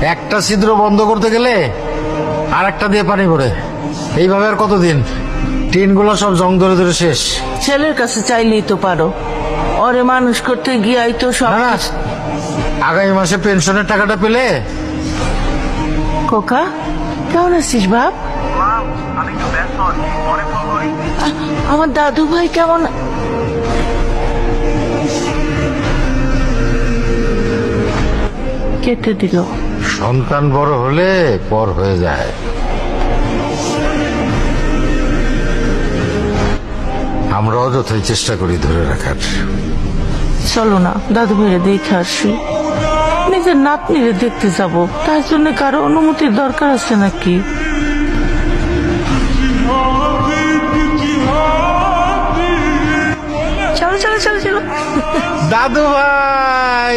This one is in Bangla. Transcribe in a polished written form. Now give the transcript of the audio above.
একটা ছিদ্র বন্ধ করতে গেলে আর একটা দিয়ে পানি পড়ে। এইভাবে আর কতদিন? টিনগুলো সব জং ধরে ধরে শেষ। ছেলের কাছে চাইলেই তো পারো, ওরে মানুষ করতে গিয়াই তো সব। না না, আগামী মাসে পেনশনের টাকাটা পেলে। খোকা, কেমন আছিস বাপ? আমার দাদু ভাই কেমন? কেটে দিল। সন্তান বড় হলে পর হয়ে যায়। আমরা অযথাই চেষ্টা করি ধরে রাখার। চলো না দাদু ভাইরে দেখে আসি। নিজের নাতনিরে দেখতে যাব, তার জন্য কারো অনুমতির দরকার আছে নাকি? চলো চলো চলো চলো। দাদু ভাই